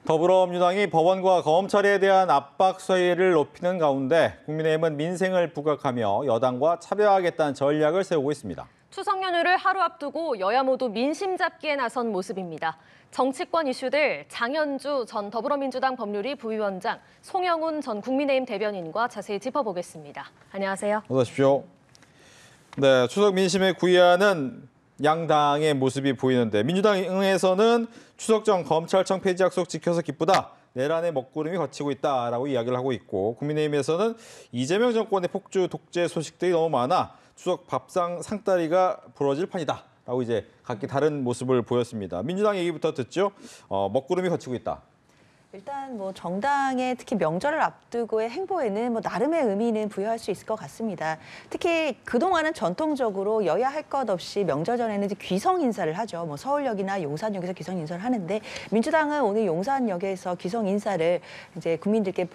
더불어민주당이 법원과 검찰에 대한 압박 수위를 높이는 가운데 국민의힘은 민생을 부각하며 여당과 차별하겠다는 전략을 세우고 있습니다. 추석 연휴를 하루 앞두고 여야 모두 민심 잡기에 나선 모습입니다. 정치권 이슈들 장현주 전 더불어민주당 법률위 부위원장, 송영훈 전 국민의힘 대변인과 자세히 짚어보겠습니다. 안녕하세요. 어서 오십시오. 네, 추석 민심에 구애하는 양당의 모습이 보이는데 민주당에서는 추석 전 검찰청 폐지 약속 지켜서 기쁘다. 내란의 먹구름이 걷히고 있다라고 이야기를 하고 있고 국민의힘에서는 이재명 정권의 폭주 독재 소식들이 너무 많아 추석 밥상 상다리가 부러질 판이다라고 이제 각기 다른 모습을 보였습니다. 민주당 얘기부터 듣죠. 먹구름이 걷히고 있다. 일단 뭐 정당의 특히 명절을 앞두고의 행보에는 뭐 나름의 의미는 부여할 수 있을 것 같습니다. 특히 그동안은 전통적으로 여야 할 것 없이 명절 전에는 이제 귀성 인사를 하죠. 뭐 서울역이나 용산역에서 귀성 인사를 하는데 민주당은 오늘 용산역에서 귀성 인사를 이제 국민들께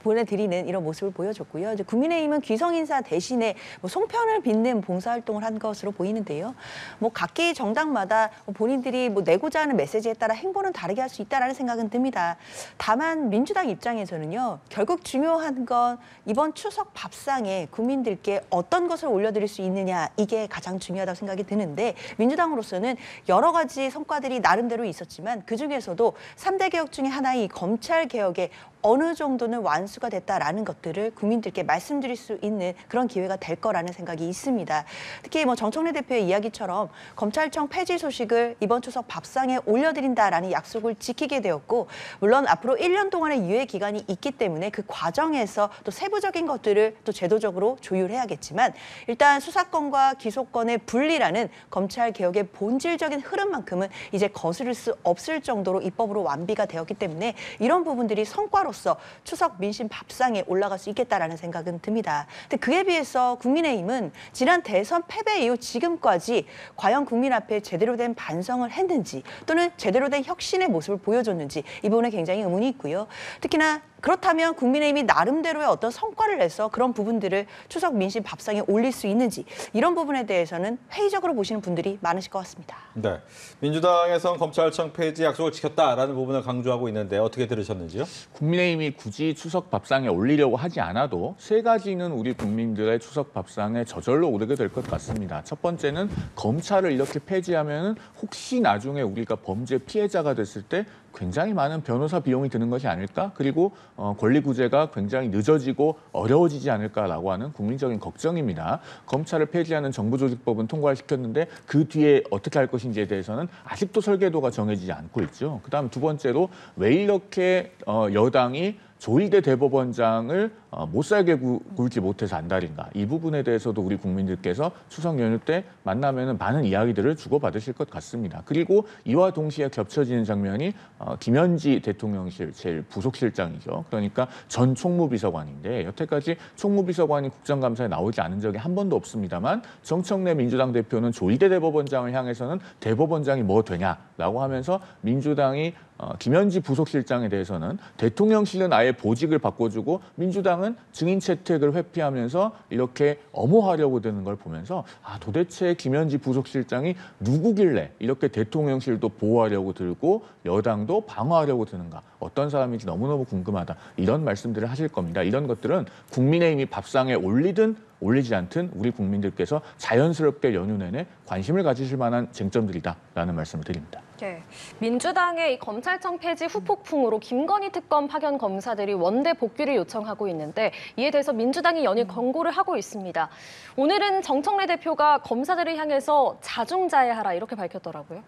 보내드리는 이런 모습을 보여줬고요. 이제 국민의힘은 귀성 인사 대신에 뭐 송편을 빚는 봉사활동을 한 것으로 보이는데요. 뭐 각기 정당마다 본인들이 뭐 내고자 하는 메시지에 따라 행보는 다르게 할 수 있다라는 생각은 듭니다. 다만 민주당 입장에서는요. 결국 중요한 건 이번 추석 밥상에 국민들께 어떤 것을 올려드릴 수 있느냐 이게 가장 중요하다고 생각이 드는데 민주당으로서는 여러 가지 성과들이 나름대로 있었지만 그중에서도 3대 개혁 중에 하나인 검찰개혁에 어느 정도는 완수가 됐다라는 것들을 국민들께 말씀드릴 수 있는 그런 기회가 될 거라는 생각이 있습니다. 특히 뭐 정청래 대표의 이야기처럼 검찰청 폐지 소식을 이번 추석 밥상에 올려드린다라는 약속을 지키게 되었고 물론 앞으로 1년 동안의 유예 기간이 있기 때문에 그 과정에서 또 세부적인 것들을 또 제도적으로 조율해야겠지만 일단 수사권과 기소권의 분리라는 검찰개혁의 본질적인 흐름만큼은 이제 거스를 수 없을 정도로 입법으로 완비가 되었기 때문에 이런 부분들이 성과로서 추석 민심 밥상에 올라갈 수 있겠다라는 생각은 듭니다. 근데 그에 비해서 국민의힘은 지난 대선 패배 이후 지금까지 과연 국민 앞에 제대로 된 반성을 했는지 또는 제대로 된 혁신의 모습을 보여줬는지 이 부분에 굉장히 의문이 있고요. 특히나 그렇다면 국민의힘이 나름대로의 어떤 성과를 내서 그런 부분들을 추석 민심 밥상에 올릴 수 있는지 이런 부분에 대해서는 회의적으로 보시는 분들이 많으실 것 같습니다. 네, 민주당에선 검찰청 폐지 약속을 지켰다라는 부분을 강조하고 있는데 어떻게 들으셨는지요? 국민의힘이 굳이 추석 밥상에 올리려고 하지 않아도 세 가지는 우리 국민들의 추석 밥상에 저절로 오르게 될 것 같습니다. 첫 번째는 검찰을 이렇게 폐지하면 혹시 나중에 우리가 범죄 피해자가 됐을 때 굉장히 많은 변호사 비용이 드는 것이 아닐까? 그리고 권리구제가 굉장히 늦어지고 어려워지지 않을까라고 하는 국민적인 걱정입니다. 검찰을 폐지하는 정부조직법은 통과를 시켰는데 그 뒤에 어떻게 할 것인지에 대해서는 아직도 설계도가 정해지지 않고 있죠. 그다음 두 번째로 왜 이렇게 여당이 조희대 대법원장을 못 살게 굴지 못해서 안달인가. 이 부분에 대해서도 우리 국민들께서 추석 연휴 때 만나면 많은 이야기들을 주고받으실 것 같습니다. 그리고 이와 동시에 겹쳐지는 장면이 김현지 대통령실 제일 부속실장이죠. 그러니까 전 총무비서관인데 여태까지 총무비서관이 국정감사에 나오지 않은 적이 한 번도 없습니다만 정청래 민주당 대표는 조희대 대법원장을 향해서는 대법원장이 뭐 되냐라고 하면서 민주당이 김현지 부속실장에 대해서는 대통령실은 아예 보직을 바꿔주고 민주당은 증인 채택을 회피하면서 이렇게 엄호하려고 드는 걸 보면서 도대체 김현지 부속실장이 누구길래 이렇게 대통령실도 보호하려고 들고 여당도 방어하려고 드는가. 어떤 사람인지 너무너무 궁금하다. 이런 말씀들을 하실 겁니다. 이런 것들은 국민의힘이 밥상에 올리든 올리지 않든 우리 국민들께서 자연스럽게 연휴 내내 관심을 가지실 만한 쟁점들이다라는 말씀을 드립니다. 네, 민주당의 이 검찰청 폐지 후폭풍으로 김건희 특검 파견 검사들이 원대 복귀를 요청하고 있는데 이에 대해서 민주당이 연일 권고를 하고 있습니다. 오늘은 정청래 대표가 검사들을 향해서 자중자애하라 이렇게 밝혔더라고요.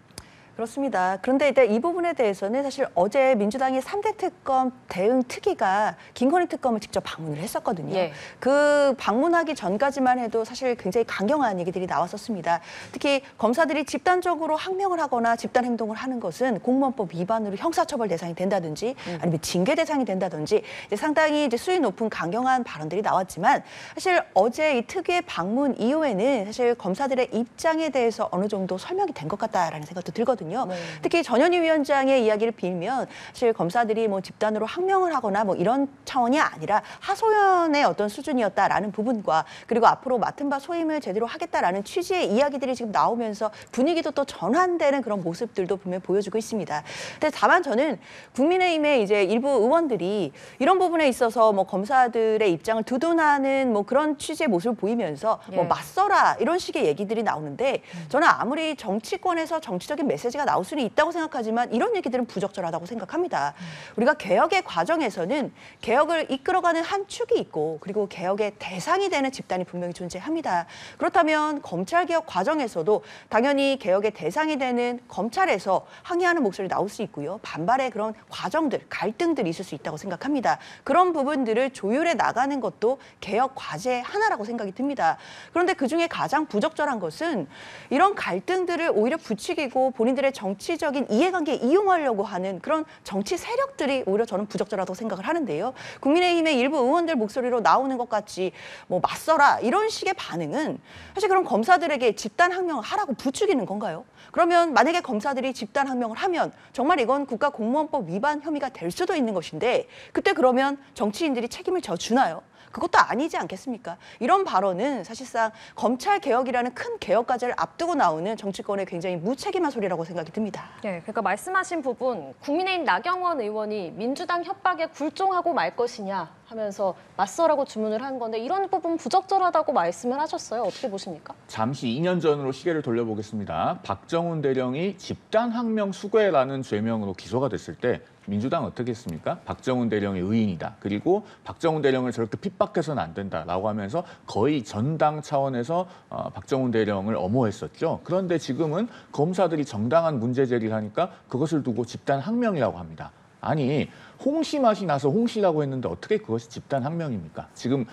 그렇습니다. 그런데 일단 이 부분에 대해서는 사실 어제 민주당의 3대 특검 대응 특위가 김건희 특검을 직접 방문을 했었거든요. 예. 그 방문하기 전까지만 해도 사실 굉장히 강경한 얘기들이 나왔었습니다. 특히 검사들이 집단적으로 항명을 하거나 집단 행동을 하는 것은 공무원법 위반으로 형사처벌 대상이 된다든지 아니면 징계 대상이 된다든지 이제 상당히 이제 수위 높은 강경한 발언들이 나왔지만 사실 어제 이 특위의 방문 이후에는 사실 검사들의 입장에 대해서 어느 정도 설명이 된 것 같다라는 생각도 들거든요. 있거든요. 특히 전현희 위원장의 이야기를 빌면 사실 검사들이 뭐 집단으로 항명을 하거나 뭐 이런 차원이 아니라 하소연의 어떤 수준이었다라는 부분과 그리고 앞으로 맡은 바 소임을 제대로 하겠다라는 취지의 이야기들이 지금 나오면서 분위기도 또 전환되는 그런 모습들도 분명히 보여주고 있습니다. 근데 다만 저는 국민의힘의 이제 일부 의원들이 이런 부분에 있어서 뭐 검사들의 입장을 두둔하는 뭐 그런 취지의 모습을 보이면서 뭐 맞서라 이런 식의 얘기들이 나오는데 저는 아무리 정치권에서 정치적인 메시지가 나올 수는 있다고 생각하지만 이런 얘기들은 부적절하다고 생각합니다. 우리가 개혁의 과정에서는 개혁을 이끌어가는 한 축이 있고 그리고 개혁의 대상이 되는 집단이 분명히 존재합니다. 그렇다면 검찰개혁 과정에서도 당연히 개혁의 대상이 되는 검찰에서 항의하는 목소리 나올 수 있고요. 반발의 그런 과정들, 갈등들이 있을 수 있다고 생각합니다. 그런 부분들을 조율해 나가는 것도 개혁 과제의 하나라고 생각이 듭니다. 그런데 그중에 가장 부적절한 것은 이런 갈등들을 오히려 부추기고 본인들의 정치적인 이해관계에 이용하려고 하는 그런 정치 세력들이 오히려 저는 부적절하다고 생각을 하는데요. 국민의힘의 일부 의원들 목소리로 나오는 것 같이 뭐 맞서라 이런 식의 반응은 사실 그럼 검사들에게 집단 항명을 하라고 부추기는 건가요? 그러면 만약에 검사들이 집단 항명을 하면 정말 이건 국가공무원법 위반 혐의가 될 수도 있는 것인데 그때 그러면 정치인들이 책임을 져주나요? 그것도 아니지 않겠습니까? 이런 발언은 사실상 검찰 개혁이라는 큰 개혁 과제를 앞두고 나오는 정치권의 굉장히 무책임한 소리라고 생각이 듭니다. 네, 그러니까 말씀하신 부분 국민의힘 나경원 의원이 민주당 협박에 굴종하고 말 것이냐 하면서 맞서라고 주문을 한 건데 이런 부분 부적절하다고 말씀을 하셨어요. 어떻게 보십니까? 잠시 2년 전으로 시계를 돌려보겠습니다. 박정훈 대령이 집단항명 수괴라는 죄명으로 기소가 됐을 때 민주당 어떻게 했습니까? 박정훈 대령이 의인이다. 그리고 박정훈 대령을 저렇게 핍박해서는 안 된다라고 하면서 거의 전당 차원에서 박정훈 대령을 엄호했었죠. 그런데 지금은 검사들이 정당한 문제 제기를 하니까 그것을 두고 집단항명이라고 합니다. 아니 홍시 맛이 나서 홍시라고 했는데 어떻게 그것이 집단항명입니까? 지금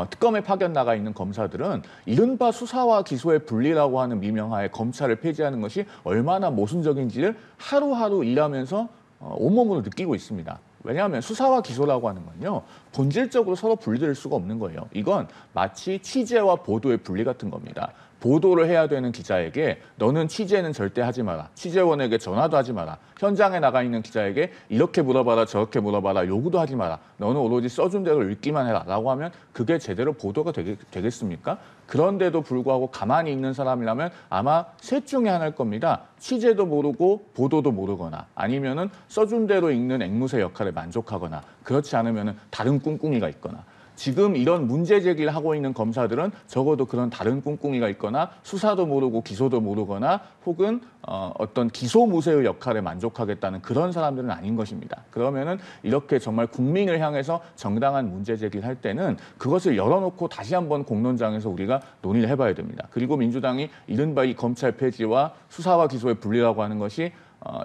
특검에 파견 나가 있는 검사들은 이른바 수사와 기소의 분리라고 하는 미명하에 검찰을 폐지하는 것이 얼마나 모순적인지를 하루하루 일하면서 온몸으로 느끼고 있습니다. 왜냐하면 수사와 기소라고 하는 건요. 본질적으로 서로 분리될 수가 없는 거예요. 이건 마치 취재와 보도의 분리 같은 겁니다. 보도를 해야 되는 기자에게 너는 취재는 절대 하지 마라. 취재원에게 전화도 하지 마라. 현장에 나가 있는 기자에게 이렇게 물어봐라 저렇게 물어봐라 요구도 하지 마라. 너는 오로지 써준 대로 읽기만 해라 라고 하면 그게 제대로 보도가 되겠습니까? 그런데도 불구하고 가만히 있는 사람이라면 아마 셋 중에 하나일 겁니다. 취재도 모르고 보도도 모르거나 아니면은 써준 대로 읽는 앵무새 역할에 만족하거나 그렇지 않으면은 다른 꿍꿍이가 있거나 지금 이런 문제 제기를 하고 있는 검사들은 적어도 그런 다른 꿍꿍이가 있거나 수사도 모르고 기소도 모르거나 혹은 어떤 기소무쇠의 역할에 만족하겠다는 그런 사람들은 아닌 것입니다. 그러면은 이렇게 정말 국민을 향해서 정당한 문제 제기를 할 때는 그것을 열어놓고 다시 한번 공론장에서 우리가 논의를 해봐야 됩니다. 그리고 민주당이 이른바 이 검찰 폐지와 수사와 기소의 분리라고 하는 것이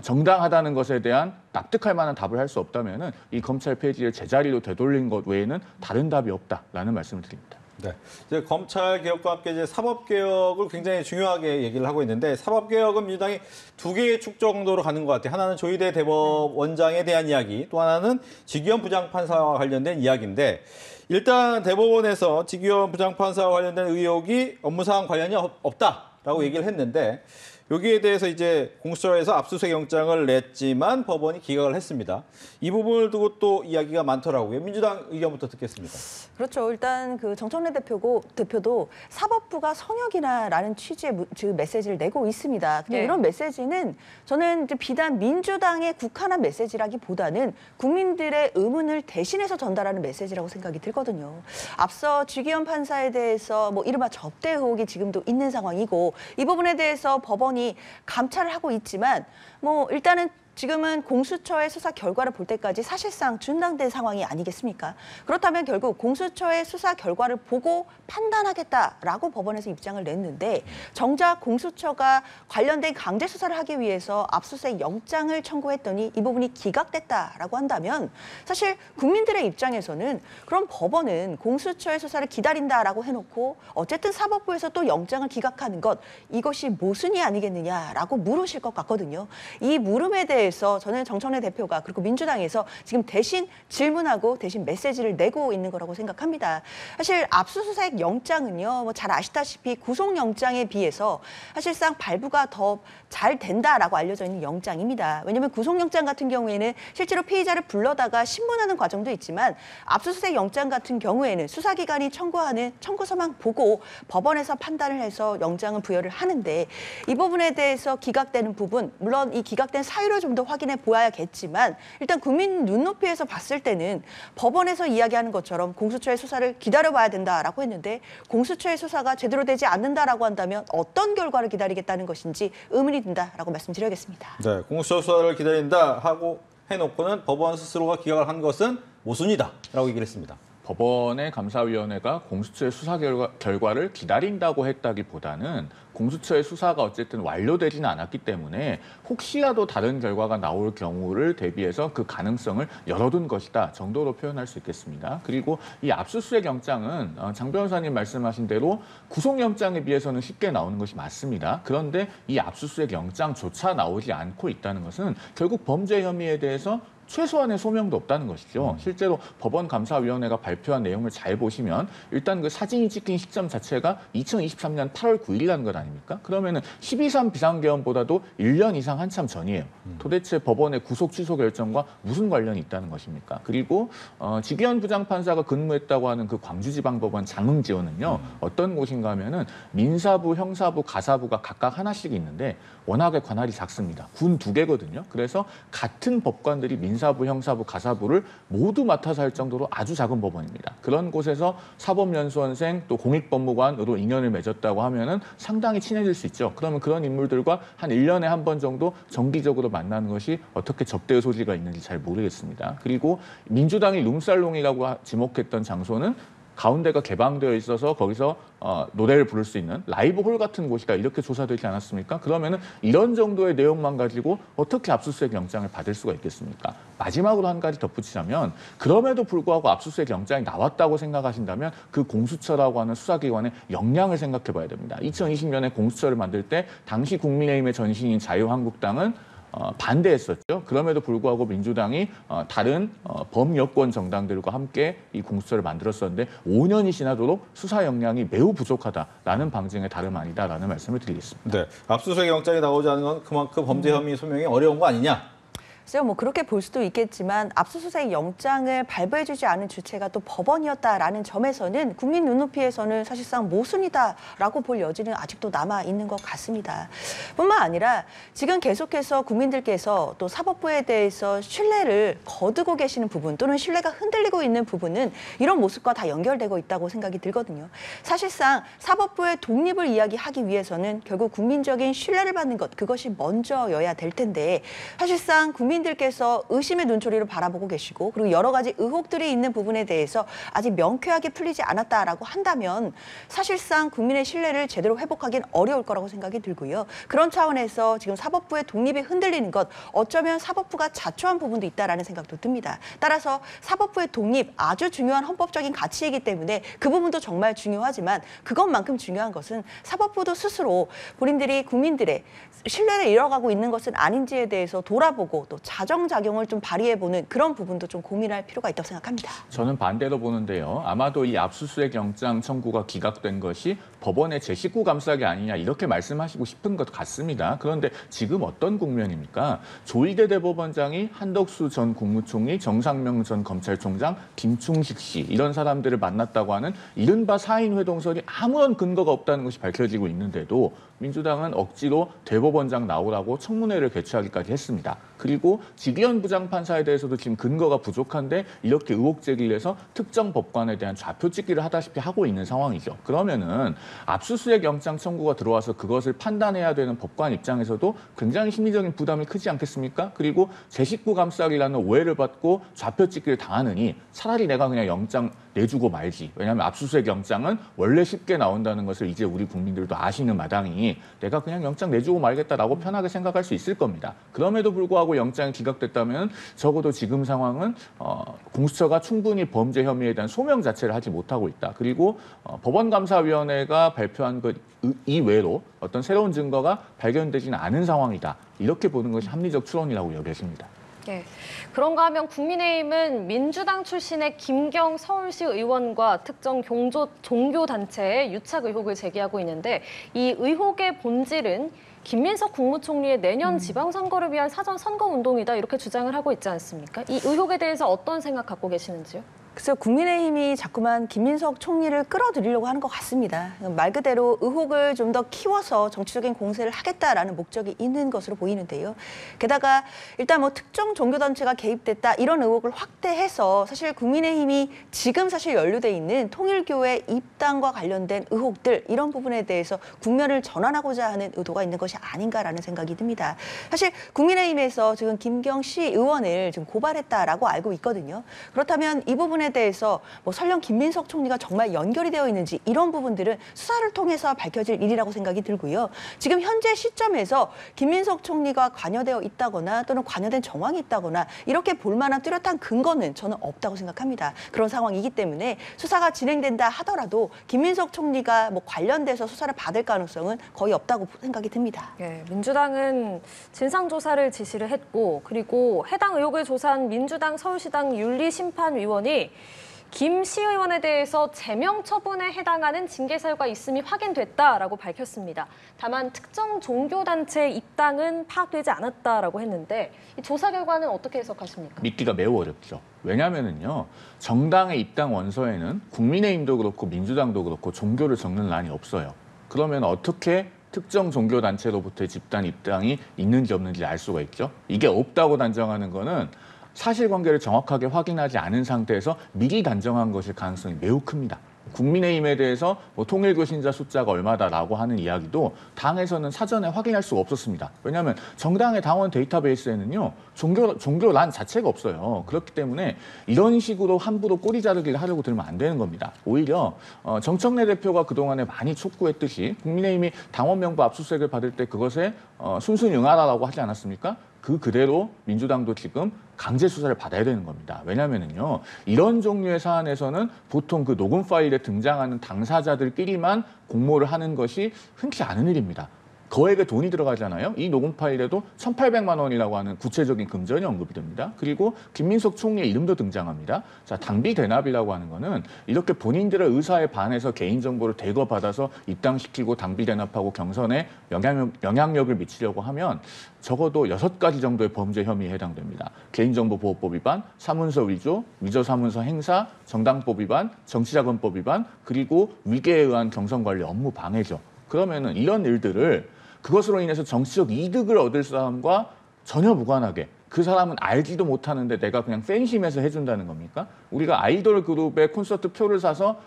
정당하다는 것에 대한 납득할 만한 답을 할 수 없다면은 이 검찰 폐지를 제자리로 되돌린 것 외에는 다른 답이 없다라는 말씀을 드립니다. 네, 이제 검찰 개혁과 함께 이제 사법 개혁을 굉장히 중요하게 얘기를 하고 있는데 사법 개혁은 민주당이 두 개의 축 정도로 가는 것 같아요. 하나는 조희대 대법원장에 대한 이야기, 또 하나는 직위원 부장판사와 관련된 이야기인데 일단 대법원에서 직위원 부장판사와 관련된 의혹이 업무상 관련이 없다라고 얘기를 했는데. 여기에 대해서 이제 공수처에서 압수수색 영장을 냈지만 법원이 기각을 했습니다. 이 부분을 두고 또 이야기가 많더라고요. 민주당 의견부터 듣겠습니다. 그렇죠. 일단 그 정청래 대표도 사법부가 성역이나라는 취지의 메시지를 내고 있습니다. 근데 이런 메시지는 저는 이제 비단 민주당에 국한한 메시지라기보다는 국민들의 의문을 대신해서 전달하는 메시지라고 생각이 들거든요. 앞서 주기현 판사에 대해서 뭐 이른바 접대 의혹이 지금도 있는 상황이고 이 부분에 대해서 법원이 감찰을 하고 있지만 뭐 일단은 지금은 공수처의 수사 결과를 볼 때까지 사실상 준당된 상황이 아니겠습니까? 그렇다면 결국 공수처의 수사 결과를 보고 판단하겠다라고 법원에서 입장을 냈는데 정작 공수처가 관련된 강제 수사를 하기 위해서 압수수색 영장을 청구했더니 이 부분이 기각됐다라고 한다면 사실 국민들의 입장에서는 그럼 법원은 공수처의 수사를 기다린다라고 해놓고 어쨌든 사법부에서 또 영장을 기각하는 것 이것이 모순이 아니겠느냐라고 물으실 것 같거든요. 이 물음에 대해 대해서 저는 정청래 대표가 그리고 민주당에서 지금 대신 질문하고 대신 메시지를 내고 있는 거라고 생각합니다. 사실 압수수색 영장은요, 뭐 잘 아시다시피 구속영장에 비해서 사실상 발부가 더 잘 된다라고 알려져 있는 영장입니다. 왜냐하면 구속영장 같은 경우에는 실제로 피의자를 불러다가 신문하는 과정도 있지만 압수수색 영장 같은 경우에는 수사기관이 청구하는 청구서만 보고 법원에서 판단을 해서 영장을 부여를 하는데 이 부분에 대해서 기각되는 부분, 물론 이 기각된 사유를 좀 더 확인해 보아야겠지만 일단 국민 눈높이에서 봤을 때는 법원에서 이야기하는 것처럼 공수처의 수사를 기다려봐야 된다라고 했는데 공수처의 수사가 제대로 되지 않는다라고 한다면 어떤 결과를 기다리겠다는 것인지 의문이 든다라고 말씀드려야겠습니다. 네, 공수처 수사를 기다린다 하고 해놓고는 법원 스스로가 기각을 한 것은 모순이다라고 얘기를 했습니다. 법원의 감사위원회가 공수처의 수사 결과를 기다린다고 했다기보다는 공수처의 수사가 어쨌든 완료되지는 않았기 때문에 혹시라도 다른 결과가 나올 경우를 대비해서 그 가능성을 열어둔 것이다 정도로 표현할 수 있겠습니다. 그리고 이 압수수색 영장은 장 변호사님 말씀하신 대로 구속영장에 비해서는 쉽게 나오는 것이 맞습니다. 그런데 이 압수수색 영장조차 나오지 않고 있다는 것은 결국 범죄 혐의에 대해서 최소한의 소명도 없다는 것이죠. 실제로 법원감사위원회가 발표한 내용을 잘 보시면 일단 그 사진이 찍힌 시점 자체가 2023년 8월 9일이라는 것 아닙니까? 그러면은 12.3 비상계엄보다도 1년 이상 한참 전이에요. 도대체 법원의 구속 취소 결정과 무슨 관련이 있다는 것입니까? 그리고 지기현 부장판사가 근무했다고 하는 그 광주지방법원 장흥지원은요. 어떤 곳인가 하면은 민사부, 형사부, 가사부가 각각 하나씩 있는데 워낙에 관할이 작습니다. 군 2개거든요. 그래서 같은 법관들이 민사부, 형사부, 가사부를 모두 맡아서 할 정도로 아주 작은 법원입니다. 그런 곳에서 사법연수원생 또 공익법무관으로 인연을 맺었다고 하면은 상당히 친해질 수 있죠. 그러면 그런 인물들과 한 1년에 한 번 정도 정기적으로 만나는 것이 어떻게 접대의 소지가 있는지 잘 모르겠습니다. 그리고 민주당이 룸살롱이라고 지목했던 장소는 가운데가 개방되어 있어서 거기서 노래를 부를 수 있는 라이브 홀 같은 곳이다 이렇게 조사되지 않았습니까? 그러면은 이런 정도의 내용만 가지고 어떻게 압수수색 영장을 받을 수가 있겠습니까? 마지막으로 한 가지 덧붙이자면 그럼에도 불구하고 압수수색 영장이 나왔다고 생각하신다면 그 공수처라고 하는 수사기관의 역량을 생각해 봐야 됩니다. 2020년에 공수처를 만들 때 당시 국민의힘의 전신인 자유한국당은 반대했었죠. 그럼에도 불구하고 민주당이 다른 범여권 정당들과 함께 이 공수처를 만들었었는데 5년이 지나도록 수사 역량이 매우 부족하다라는 방증의 다름 아니다라는 말씀을 드리겠습니다. 네, 압수수색 영장이 나오지 않은 건 그만큼 범죄 혐의 소명이 어려운 거 아니냐? 글쎄요, 뭐 그렇게 볼 수도 있겠지만 압수수색 영장을 발부해주지 않은 주체가 또 법원이었다라는 점에서는 국민 눈높이에서는 사실상 모순이다라고 볼 여지는 아직도 남아 있는 것 같습니다. 뿐만 아니라 지금 계속해서 국민들께서 또 사법부에 대해서 신뢰를 거두고 계시는 부분 또는 신뢰가 흔들리고 있는 부분은 이런 모습과 다 연결되고 있다고 생각이 들거든요. 사실상 사법부의 독립을 이야기하기 위해서는 결국 국민적인 신뢰를 받는 것 그것이 먼저여야 될 텐데 사실상 국민들께서 의심의 눈초리로 바라보고 계시고 그리고 여러 가지 의혹들이 있는 부분에 대해서 아직 명쾌하게 풀리지 않았다라고 한다면 사실상 국민의 신뢰를 제대로 회복하기는 어려울 거라고 생각이 들고요. 그런 차원에서 지금 사법부의 독립이 흔들리는 것 어쩌면 사법부가 자초한 부분도 있다라는 생각도 듭니다. 따라서 사법부의 독립 아주 중요한 헌법적인 가치이기 때문에 그 부분도 정말 중요하지만 그것만큼 중요한 것은 사법부도 스스로 본인들이 국민들의 신뢰를 잃어가고 있는 것은 아닌지에 대해서 돌아보고 또 자정작용을 좀 발휘해보는 그런 부분도 좀 고민할 필요가 있다고 생각합니다. 저는 반대로 보는데요. 아마도 이 압수수색 영장 청구가 기각된 것이 법원의 제19 감싸기 아니냐 이렇게 말씀하시고 싶은 것 같습니다. 그런데 지금 어떤 국면입니까? 조희대 대법원장이 한덕수 전 국무총리, 정상명 전 검찰총장, 김충식 씨 이런 사람들을 만났다고 하는 이른바 사인 회동설이 아무런 근거가 없다는 것이 밝혀지고 있는데도 민주당은 억지로 대법원장 나오라고 청문회를 개최하기까지 했습니다. 그리고 지기현 부장판사에 대해서도 지금 근거가 부족한데 이렇게 의혹 제기를 해서 특정 법관에 대한 좌표찍기를 하다시피 하고 있는 상황이죠. 그러면은 압수수색 영장 청구가 들어와서 그것을 판단해야 되는 법관 입장에서도 굉장히 심리적인 부담이 크지 않겠습니까? 그리고 제19 감싸기라는 오해를 받고 좌표찍기를 당하느니 차라리 내가 그냥 영장 내주고 말지. 왜냐하면 압수수색 영장은 원래 쉽게 나온다는 것을 이제 우리 국민들도 아시는 마당이 보니 내가 그냥 영장 내주고 말겠다라고 편하게 생각할 수 있을 겁니다. 그럼에도 불구하고 영장이 기각됐다면 적어도 지금 상황은 공수처가 충분히 범죄 혐의에 대한 소명 자체를 하지 못하고 있다. 그리고 법원감사위원회가 발표한 것 이외로 어떤 새로운 증거가 발견되지는 않은 상황이다. 이렇게 보는 것이 합리적 추론이라고 여겨집니다. 네. 그런가 하면 국민의힘은 민주당 출신의 김경 서울시 의원과 특정 종교단체에 유착 의혹을 제기하고 있는데 이 의혹의 본질은 김민석 국무총리의 내년 지방선거를 위한 사전 선거운동이다 이렇게 주장을 하고 있지 않습니까? 이 의혹에 대해서 어떤 생각 갖고 계시는지요? 그래서 국민의힘이 자꾸만 김민석 총리를 끌어들이려고 하는 것 같습니다. 말 그대로 의혹을 좀 더 키워서 정치적인 공세를 하겠다라는 목적이 있는 것으로 보이는데요. 게다가 일단 뭐 특정 종교단체가 개입됐다 이런 의혹을 확대해서 사실 국민의힘이 지금 사실 연루돼 있는 통일교회 입당과 관련된 의혹들 이런 부분에 대해서 국면을 전환하고자 하는 의도가 있는 것이 아닌가라는 생각이 듭니다. 사실 국민의힘에서 지금 김경시 의원을 지금 고발했다라고 알고 있거든요. 그렇다면 이 부분에 대해서 뭐 설령 김민석 총리가 정말 연결이 되어 있는지 이런 부분들은 수사를 통해서 밝혀질 일이라고 생각이 들고요. 지금 현재 시점에서 김민석 총리가 관여되어 있다거나 또는 관여된 정황이 있다거나 이렇게 볼 만한 뚜렷한 근거는 저는 없다고 생각합니다. 그런 상황이기 때문에 수사가 진행된다 하더라도 김민석 총리가 뭐 관련돼서 수사를 받을 가능성은 거의 없다고 생각이 듭니다. 네, 민주당은 진상조사를 지시를 했고 그리고 해당 의혹을 조사한 민주당 서울시당 윤리심판위원이 김 시의원에 대해서 제명 처분에 해당하는 징계 사유가 있음이 확인됐다라고 밝혔습니다. 다만 특정 종교단체 입당은 파악되지 않았다라고 했는데 이 조사 결과는 어떻게 해석하십니까? 믿기가 매우 어렵죠. 왜냐하면요, 정당의 입당 원서에는 국민의힘도 그렇고 민주당도 그렇고 종교를 적는 란이 없어요. 그러면 어떻게 특정 종교단체로부터의 집단 입당이 있는지 없는지 알 수가 있죠. 이게 없다고 단정하는 거는 사실관계를 정확하게 확인하지 않은 상태에서 미리 단정한 것일 가능성이 매우 큽니다. 국민의힘에 대해서 뭐 통일교 신자 숫자가 얼마다라고 하는 이야기도 당에서는 사전에 확인할 수가 없었습니다. 왜냐하면 정당의 당원 데이터베이스에는요 종교란 자체가 없어요. 그렇기 때문에 이런 식으로 함부로 꼬리 자르기를 하려고 들면 안 되는 겁니다. 오히려 정청래 대표가 그동안에 많이 촉구했듯이 국민의힘이 당원 명부 압수수색을 받을 때 그것에 순순히 응하라라고 하지 않았습니까? 그 그대로 민주당도 지금 강제 수사를 받아야 되는 겁니다. 왜냐하면요, 이런 종류의 사안에서는 보통 그 녹음 파일에 등장하는 당사자들끼리만 공모를 하는 것이 흔치 않은 일입니다. 거액의 돈이 들어가잖아요. 이 녹음 파일에도 1,800만 원이라고 하는 구체적인 금전이 언급이 됩니다. 그리고 김민석 총리의 이름도 등장합니다. 자, 당비 대납이라고 하는 거는 이렇게 본인들의 의사에 반해서 개인정보를 대거받아서 입당시키고 당비 대납하고 경선에 영향력을 미치려고 하면 적어도 6가지 정도의 범죄 혐의에 해당됩니다. 개인정보보호법 위반, 사문서 위조, 위조사문서 행사, 정당법 위반, 정치자금법 위반, 그리고 위계에 의한 경선관리 업무 방해죠. 그러면은 이런 일들을 그것으로 인해서 정치적 이득을 얻을 사람과 전혀 무관하게 그 사람은 알지도 못하는데 내가 그냥 팬심에서 해준다는 겁니까? 우리가 아이돌 그룹의 콘서트 표를 사서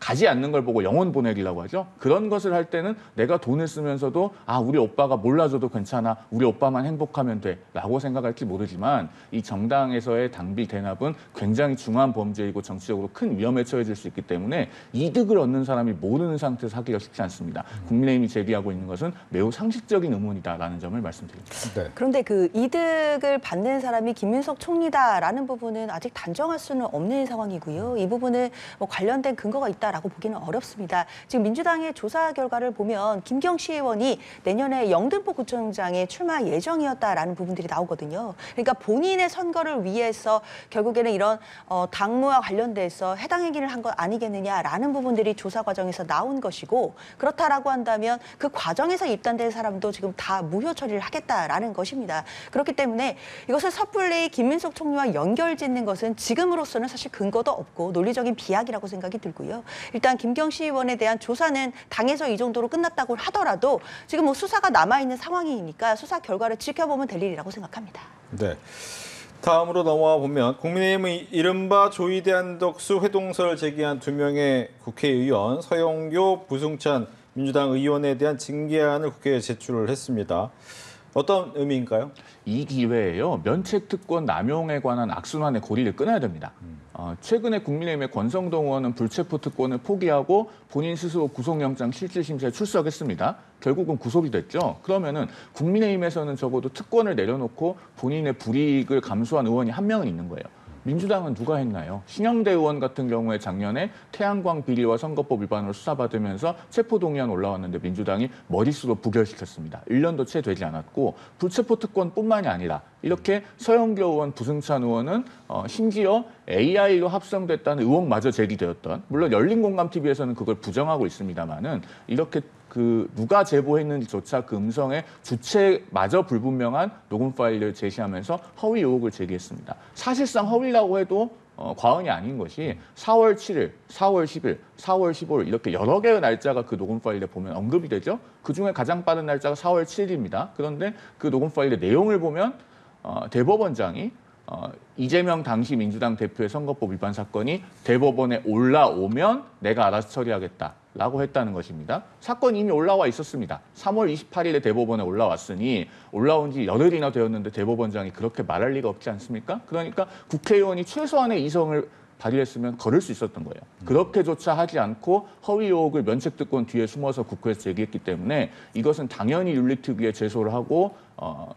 가지 않는 걸 보고 영혼 보내기라고 하죠. 그런 것을 할 때는 내가 돈을 쓰면서도 우리 오빠가 몰라줘도 괜찮아. 우리 오빠만 행복하면 돼. 라고 생각할지 모르지만 이 정당에서의 당비 대납은 굉장히 중요한 범죄이고 정치적으로 큰 위험에 처해질 수 있기 때문에 이득을 얻는 사람이 모르는 상태에서 하기가 쉽지 않습니다. 국민의힘이 제기하고 있는 것은 매우 상식적인 의문이다라는 점을 말씀드립니다. 네. 그런데 그 이득을 받는 사람이 김민석 총리다라는 부분은 아직 단정할 수는 없는 상황이고요. 이 부분은 뭐 관련된 근거가 있다라고 보기는 어렵습니다. 지금 민주당의 조사 결과를 보면 김경시 의원이 내년에 영등포 구청장에 출마 예정이었다라는 부분들이 나오거든요. 그러니까 본인의 선거를 위해서 결국에는 이런 당무와 관련돼서 해당 행위를 한 것 아니겠느냐라는 부분들이 조사 과정에서 나온 것이고 그렇다라고 한다면 그 과정에서 입단된 사람도 지금 다 무효 처리를 하겠다라는 것입니다. 그렇기 때문에 이것을 섣불리 김민석 총리와 연결짓는 것은 지금으로서는 사실 근거도 없고 논리적인 비약이라고 생각이 들고요. 일단 김경시 의원에 대한 조사는 당에서 이 정도로 끝났다고 하더라도 지금 뭐 수사가 남아있는 상황이니까 수사 결과를 지켜보면 될 일이라고 생각합니다. 네. 다음으로 넘어와 보면 국민의힘의 이른바 조이대 한덕수 회동설을 제기한 2명의 국회의원 서영교, 부승찬 민주당 의원에 대한 징계안을 국회에 제출을 했습니다. 어떤 의미인가요? 이 기회에요. 면책특권 남용에 관한 악순환의 고리를 끊어야 됩니다. 최근에 국민의힘의 권성동 의원은 불체포 특권을 포기하고 본인 스스로 구속영장 실질심사에 출석했습니다. 결국은 구속이 됐죠. 그러면은 국민의힘에서는 적어도 특권을 내려놓고 본인의 불이익을 감수한 의원이 한 명은 있는 거예요. 민주당은 누가 했나요? 신영대 의원 같은 경우에 작년에 태양광 비리와 선거법 위반으로 수사받으면서 체포동의안 올라왔는데 민주당이 머릿수로 부결시켰습니다. 1년도 채 되지 않았고 불체포 특권뿐만이 아니라 이렇게 서영교 의원, 부승찬 의원은 심지어 AI로 합성됐다는 의혹마저 제기되었던, 물론 열린공감TV에서는 그걸 부정하고 있습니다만은 이렇게 누가 제보했는지조차 그 음성의 주체마저 불분명한 녹음 파일을 제시하면서 허위 의혹을 제기했습니다. 사실상 허위라고 해도 과언이 아닌 것이 4월 7일, 4월 10일, 4월 15일 이렇게 여러 개의 날짜가 그 녹음 파일에 보면 언급이 되죠. 그중에 가장 빠른 날짜가 4월 7일입니다. 그런데 그 녹음 파일의 내용을 보면 대법원장이 이재명 당시 민주당 대표의 선거법 위반 사건이 대법원에 올라오면 내가 알아서 처리하겠다라고 했다는 것입니다. 사건이 이미 올라와 있었습니다. 3월 28일에 대법원에 올라왔으니 올라온 지 열흘이나 되었는데 대법원장이 그렇게 말할 리가 없지 않습니까? 그러니까 국회의원이 최소한의 이성을 발휘했으면 걸을 수 있었던 거예요. 그렇게조차 하지 않고 허위 의혹을 면책특권 뒤에 숨어서 국회에서 제기했기 때문에 이것은 당연히 윤리특위에 제소를 하고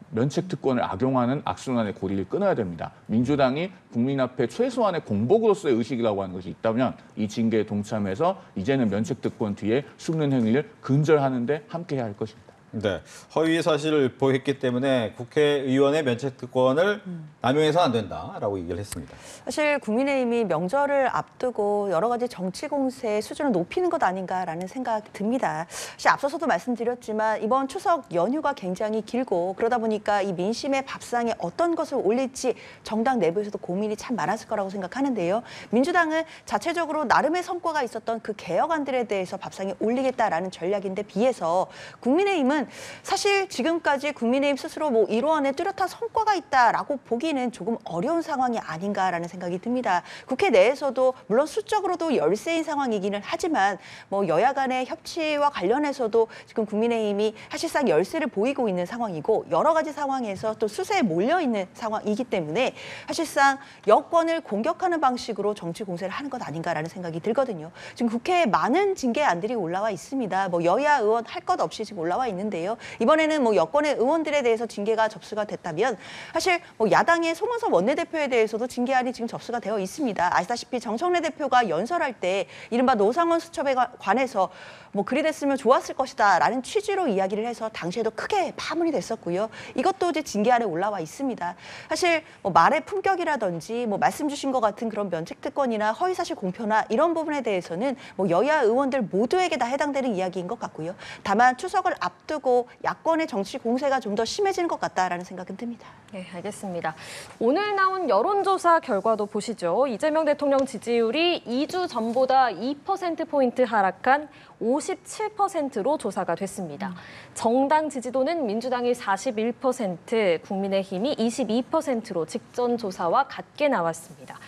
면책특권을 악용하는 악순환의 고리를 끊어야 됩니다. 민주당이 국민 앞에 최소한의 공복으로서의 의식이라고 하는 것이 있다면 이 징계에 동참해서 이제는 면책특권 뒤에 숨는 행위를 근절하는 데 함께해야 할 것입니다. 네, 허위 사실을 보였기 때문에 국회의원의 면책특권을 남용해서는 안 된다라고 얘기를 했습니다. 사실 국민의힘이 명절을 앞두고 여러 가지 정치 공세 수준을 높이는 것 아닌가라는 생각이 듭니다. 사실 앞서서도 말씀드렸지만 이번 추석 연휴가 굉장히 길고 그러다 보니까 이 민심의 밥상에 어떤 것을 올릴지 정당 내부에서도 고민이 참 많았을 거라고 생각하는데요. 민주당은 자체적으로 나름의 성과가 있었던 그 개혁안들에 대해서 밥상에 올리겠다라는 전략인데 비해서 국민의힘은 사실 지금까지 국민의힘 스스로 뭐 이러한에 뚜렷한 성과가 있다라고 보기는 조금 어려운 상황이 아닌가라는 생각이 듭니다. 국회 내에서도 물론 수적으로도 열세인 상황이기는 하지만 뭐 여야 간의 협치와 관련해서도 지금 국민의힘이 사실상 열세를 보이고 있는 상황이고 여러 가지 상황에서 또 수세에 몰려 있는 상황이기 때문에 사실상 여권을 공격하는 방식으로 정치 공세를 하는 것 아닌가라는 생각이 들거든요. 지금 국회에 많은 징계안들이 올라와 있습니다. 뭐 여야 의원 할 것 없이 지금 올라와 있는데요. 이번에는 뭐 여권의 의원들에 대해서 징계가 접수가 됐다면 사실 뭐 야당의 송원석 원내대표에 대해서도 징계안이 지금 접수가 되어 있습니다. 아시다시피 정청래 대표가 연설할 때 이른바 노상원 수첩에 관해서 뭐 그리 됐으면 좋았을 것이다라는 취지로 이야기를 해서 당시에도 크게 파문이 됐었고요. 이것도 이제 징계안에 올라와 있습니다. 사실 뭐 말의 품격이라든지 뭐 말씀 주신 것 같은 그런 면책특권이나 허위사실 공표나 이런 부분에 대해서는 뭐 여야 의원들 모두에게 다 해당되는 이야기인 것 같고요. 다만 추석을 앞두고 야권의 정치 공세가 좀 더 심해지는 것 같다라는 생각은 듭니다. 네, 알겠습니다. 오늘 나온 여론조사 결과도 보시죠. 이재명 대통령 지지율이 2주 전보다 2%포인트 하락한 57%로 조사가 됐습니다. 정당 지지도는 민주당이 41%, 국민의힘이 22%로 직전 조사와 같게 나왔습니다.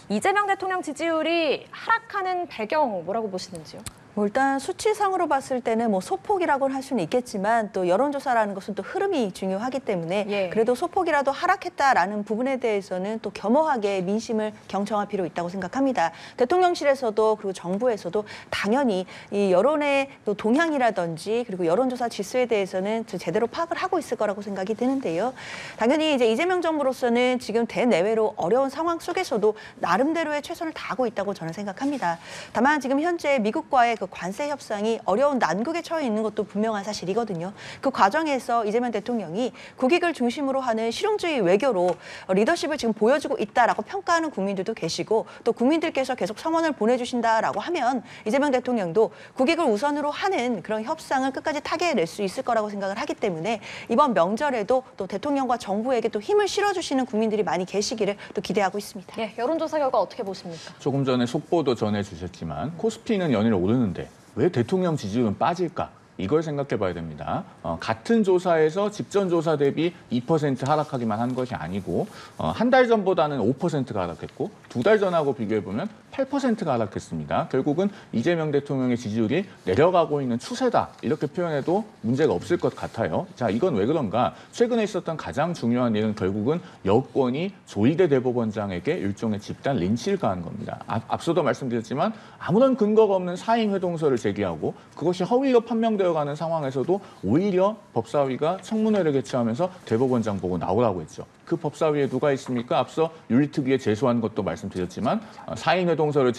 이재명 대통령 지지율이 하락하는 배경 뭐라고 보시는지요? 뭐 일단 수치상으로 봤을 때는 뭐 소폭이라고는 할 수는 있겠지만 또 여론조사라는 것은 또 흐름이 중요하기 때문에 예. 그래도 소폭이라도 하락했다라는 부분에 대해서는 또 겸허하게 민심을 경청할 필요 있다고 생각합니다. 대통령실에서도 그리고 정부에서도 당연히 이 여론의 또 동향이라든지 그리고 여론조사 지수에 대해서는 제대로 파악을 하고 있을 거라고 생각이 드는데요. 당연히 이제 이재명 정부로서는 지금 대내외로 어려운 상황 속에서도 나름대로의 최선을 다하고 있다고 저는 생각합니다. 다만 지금 현재 미국과의 그 관세 협상이 어려운 난국에 처해 있는 것도 분명한 사실이거든요. 그 과정에서 이재명 대통령이 국익을 중심으로 하는 실용주의 외교로 리더십을 지금 보여주고 있다라고 평가하는 국민들도 계시고 또 국민들께서 계속 성원을 보내주신다라고 하면 이재명 대통령도 국익을 우선으로 하는 그런 협상을 끝까지 타개낼 수 있을 거라고 생각을 하기 때문에 이번 명절에도 또 대통령과 정부에게 또 힘을 실어주시는 국민들이 많이 계시기를 또 기대하고 있습니다. 예, 여론조사 결과 어떻게 보십니까? 조금 전에 속보도 전해주셨지만 코스피는 연일 오르는데 왜 대통령 지지율은 빠질까? 이걸 생각해 봐야 됩니다. 같은 조사에서 직전 조사 대비 2% 하락하기만 한 것이 아니고 한 달 전보다는 5%가 하락했고 2달 전하고 비교해 보면 8%가 하락했습니다. 결국은 이재명 대통령의 지지율이 내려가고 있는 추세다. 이렇게 표현해도 문제가 없을 것 같아요. 자, 이건 왜 그런가? 최근에 있었던 가장 중요한 일은 결국은 여권이 조희대 대법원장에게 일종의 집단 린치를 가한 겁니다. 앞서도 말씀드렸지만 아무런 근거가 없는 사임 회동서를 제기하고 그것이 허위로 판명되어 가는 상황에서도 오히려 법사위가 청문회를 개최하면서 대법원장 보고 나오라고 했죠. 그 법사위에 누가 있습니까? 앞서 윤리특위에 제소한 것도 말씀드렸지만 사임 회동서를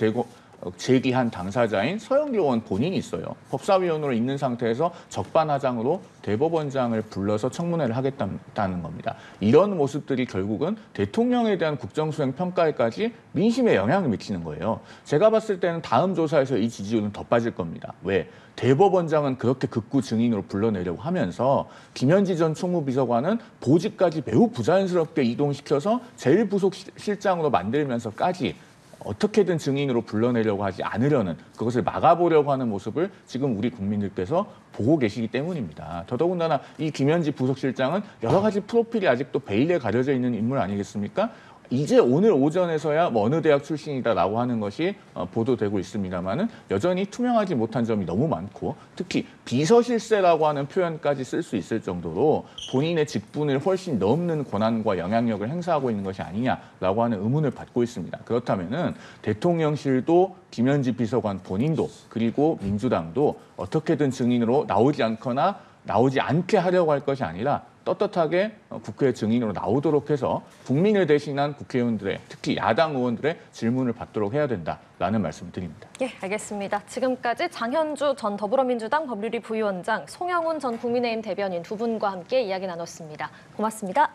제기한 당사자인 서영교 의원 본인이 있어요. 법사위원으로 있는 상태에서 적반하장으로 대법원장을 불러서 청문회를 하겠다는 겁니다. 이런 모습들이 결국은 대통령에 대한 국정수행 평가에까지 민심에 영향을 미치는 거예요. 제가 봤을 때는 다음 조사에서 이 지지율은 더 빠질 겁니다. 왜? 대법원장은 그렇게 극구 증인으로 불러내려고 하면서 김현지 전 총무비서관은 보직까지 매우 부자연스럽게 이동시켜서 제1부속실장으로 만들면서까지 어떻게든 증인으로 불러내려고 하지 않으려는 그것을 막아보려고 하는 모습을 지금 우리 국민들께서 보고 계시기 때문입니다. 더더군다나 이 김현지 부속실장은 여러 가지 프로필이 아직도 베일에 가려져 있는 인물 아니겠습니까? 이제 오늘 오전에서야 뭐 어느 대학 출신이다라고 하는 것이 보도되고 있습니다만은 여전히 투명하지 못한 점이 너무 많고 특히 비서실세라고 하는 표현까지 쓸 수 있을 정도로 본인의 직분을 훨씬 넘는 권한과 영향력을 행사하고 있는 것이 아니냐라고 하는 의문을 받고 있습니다. 그렇다면은 대통령실도 김현지 비서관 본인도 그리고 민주당도 어떻게든 증인으로 나오지 않거나 나오지 않게 하려고 할 것이 아니라 떳떳하게 국회 증인으로 나오도록 해서 국민을 대신한 국회의원들의 특히 야당 의원들의 질문을 받도록 해야 된다라는 말씀을 드립니다. 예, 알겠습니다. 지금까지 장현주 전 더불어민주당 법률위 부위원장, 송영훈 전 국민의힘 대변인 두 분과 함께 이야기 나눴습니다. 고맙습니다.